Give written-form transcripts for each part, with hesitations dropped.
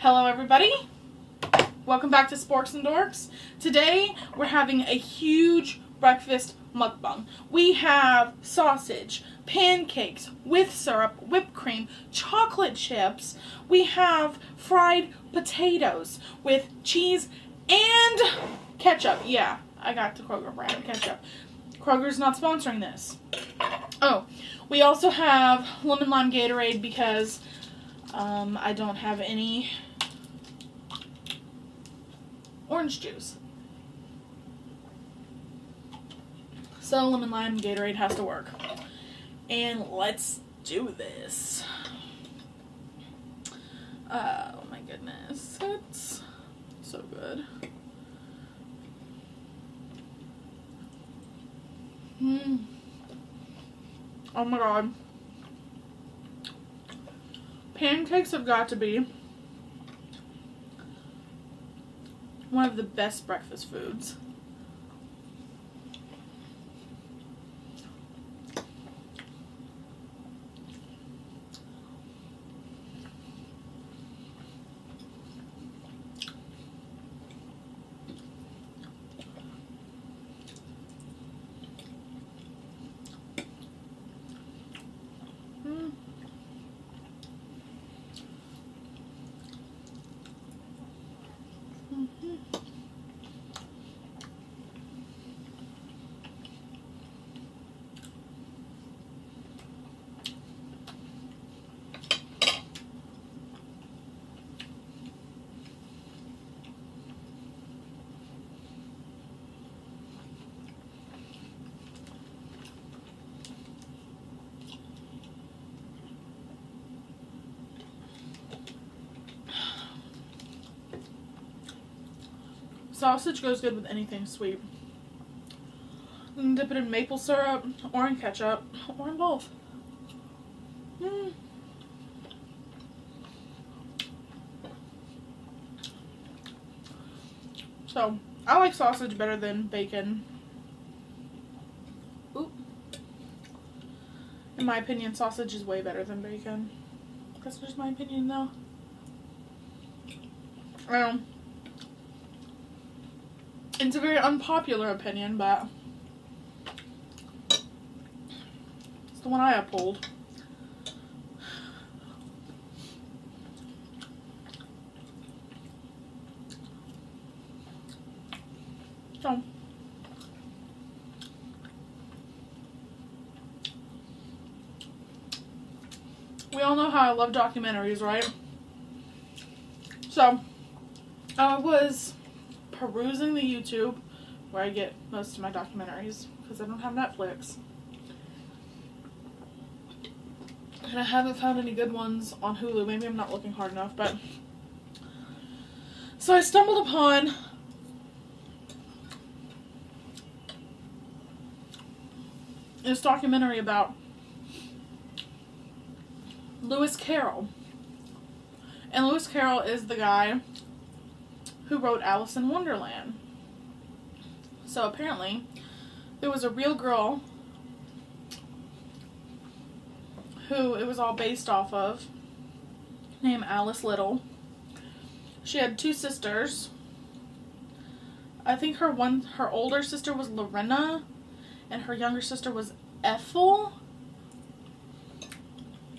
Hello everybody, welcome back to Sporks and Dorks. Today we're having a huge breakfast mukbang. We have sausage, pancakes with syrup, whipped cream, chocolate chips. We have fried potatoes with cheese and ketchup. Yeah, I got the Kroger brand ketchup. Kroger's not sponsoring this. Oh, we also have lemon lime Gatorade because I don't have any orange juice. So lemon lime Gatorade has to work. And let's do this. Oh my goodness. It's so good. Oh my god. Pancakes have got to be one of the best breakfast foods. Sausage goes good with anything sweet. You can dip it in maple syrup, or in ketchup, or in both. So, I like sausage better than bacon. Oop. In my opinion, sausage is way better than bacon. That's just my opinion, though. It's a very unpopular opinion, but it's the one I uphold. So, we all know how I love documentaries, right? So, I was perusing the YouTube where I get most of my documentaries because I don't have Netflix. And I haven't found any good ones on Hulu. Maybe I'm not looking hard enough, but so I stumbled upon this documentary about Lewis Carroll. And Lewis Carroll is the guy who wrote Alice in Wonderland. So apparently, there was a real girl who it was all based off of, named Alice Little. She had two sisters. I think her older sister was Lorena, and her younger sister was Ethel.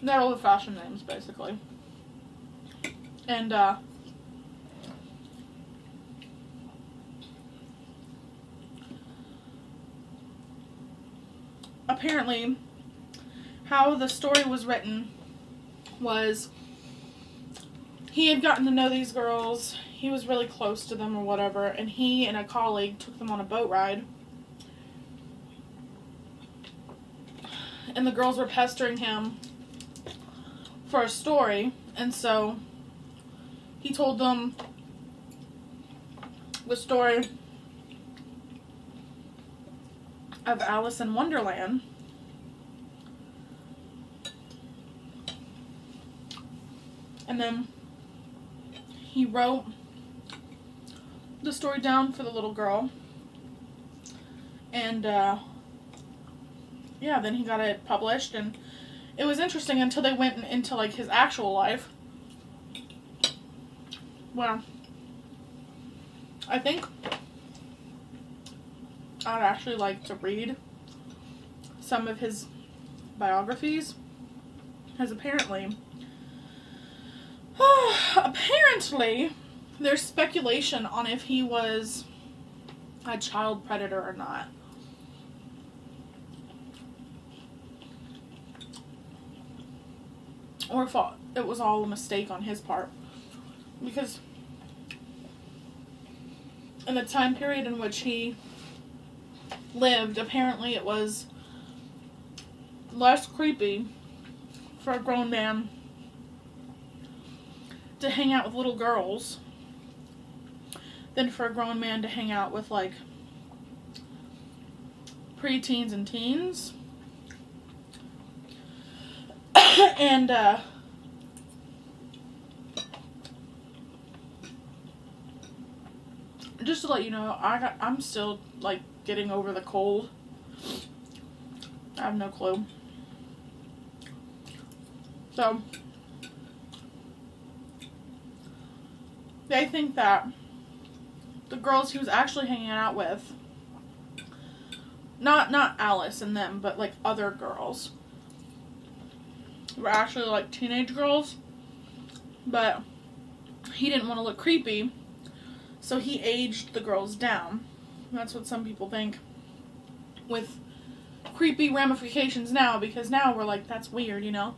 They're old-fashioned names, basically. And apparently, how the story was written was he had gotten to know these girls, he was really close to them or whatever, and he and a colleague took them on a boat ride. And the girls were pestering him for a story, and so he told them the story of Alice in Wonderland. And then he wrote the story down for the little girl. And yeah, then he got it published, and it was interesting until they went into like his actual life. Well, I think I'd actually like to read some of his biographies, because apparently there's speculation on if he was a child predator or not. Or if it was all a mistake on his part. Because in the time period in which he lived, apparently it was less creepy for a grown man to hang out with little girls than for a grown man to hang out with, like, preteens and teens. And, just to let you know, I'm still, like, getting over the cold. I have no clue. So, they think that the girls he was actually hanging out with, not Alice and them, but, like, other girls, were actually, like, teenage girls. But he didn't want to look creepy, so he aged the girls down. That's what some people think, with creepy ramifications now, because now we're like, that's weird, you know?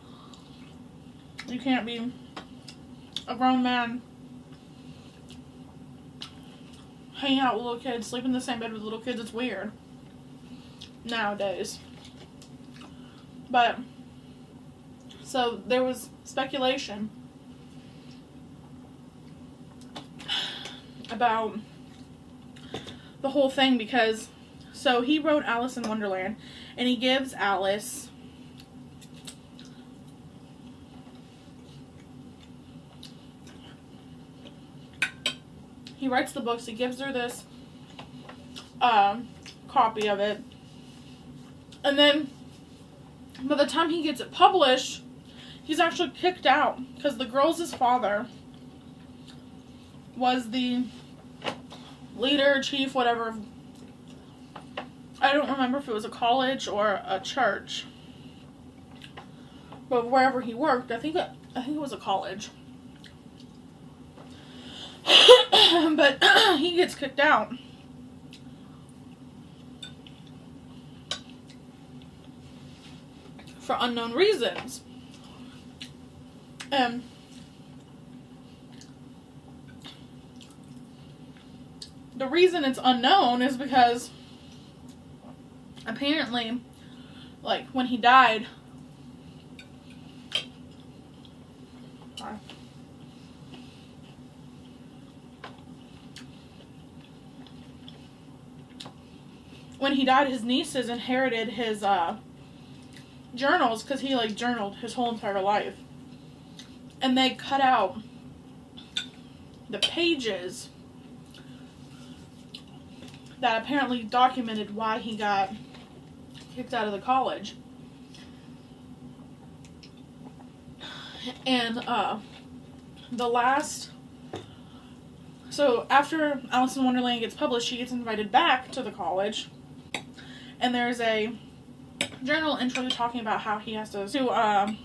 You can't be a grown man hanging out with little kids, sleeping in the same bed with little kids. It's weird nowadays. But, so there was speculation about the whole thing, because so he wrote Alice in Wonderland, and he gives Alice he writes the books, he gives her this copy of it, and then by the time he gets it published, he's actually kicked out, because the girl's father was the leader, chief, whatever. I don't remember if it was a college or a church, but wherever he worked, I think it was a college. But he gets kicked out for unknown reasons. The reason it's unknown is because apparently, like, when he died, his nieces inherited his journals, because he, like, journaled his whole entire life, and they cut out the pages that apparently documented why he got kicked out of the college. And so after Alice in Wonderland gets published, she gets invited back to the college, and there's a journal entry talking about how he has to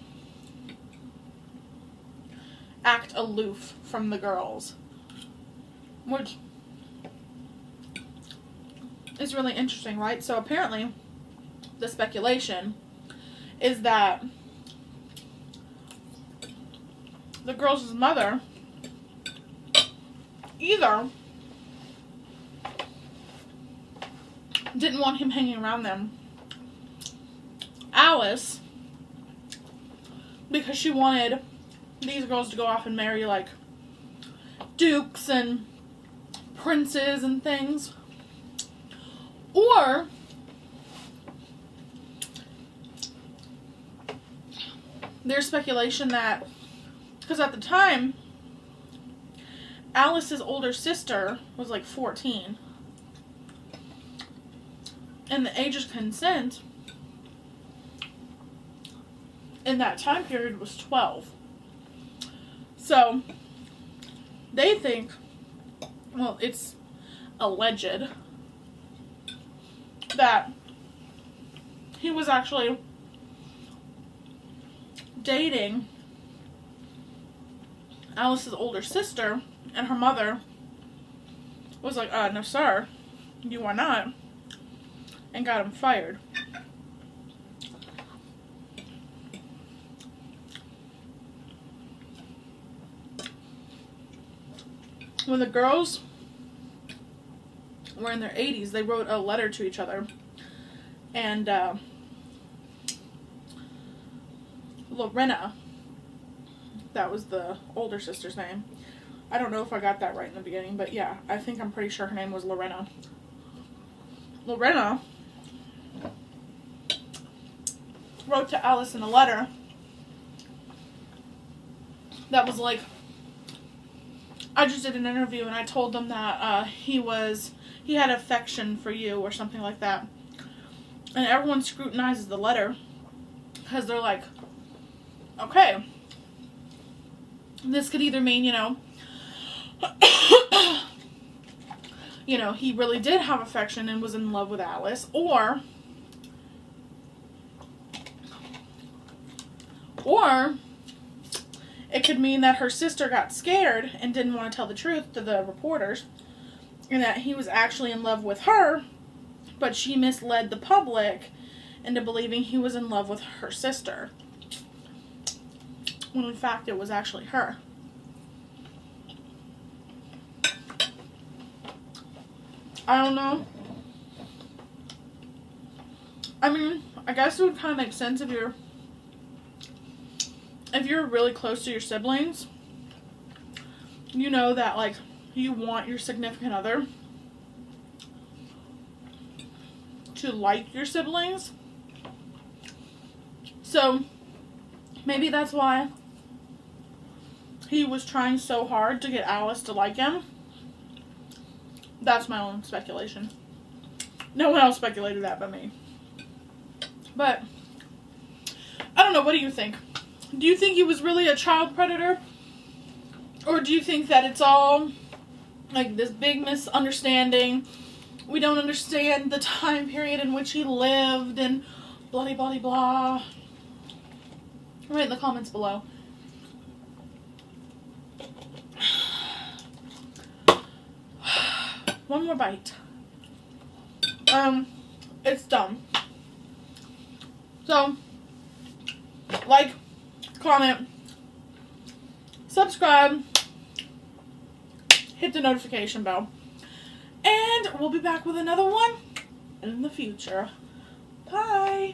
act aloof from the girls, which is really interesting, right? So apparently, the speculation is that the girl's mother either didn't want him hanging around them, Alice, because she wanted these girls to go off and marry, like, dukes and princes and things, or there's speculation that, because at the time, Alice's older sister was like 14, and the age of consent in that time period was 12. So they think, well, it's alleged that he was actually dating Alice's older sister, and her mother was like, no sir, you are not, and got him fired. When the girls were in their 80s, they wrote a letter to each other, and Lorena, that was the older sister's name. I don't know if I got that right in the beginning, but yeah, I'm pretty sure her name was Lorena. Lorena wrote to Alice in a letter that was like, I just did an interview and I told them that he had affection for you or something like that. And everyone scrutinizes the letter because they're like, okay, this could either mean, he really did have affection and was in love with Alice, or it could mean that her sister got scared and didn't want to tell the truth to the reporters, and that he was actually in love with her, but she misled the public into believing he was in love with her sister, when in fact it was actually her. I don't know. I mean, I guess it would kind of make sense if you're really close to your siblings. You know that, like, you want your significant other to like your siblings. So, maybe that's why he was trying so hard to get Alice to like him. That's my own speculation. No one else speculated that but me. But, I don't know, what do you think? Do you think he was really a child predator? Or do you think that it's all like this big misunderstanding? We don't understand the time period in which he lived and blah blah blah. Write in the comments below. One more bite. It's done. So, like, comment, subscribe, hit the notification bell, and we'll be back with another one in the future. Bye!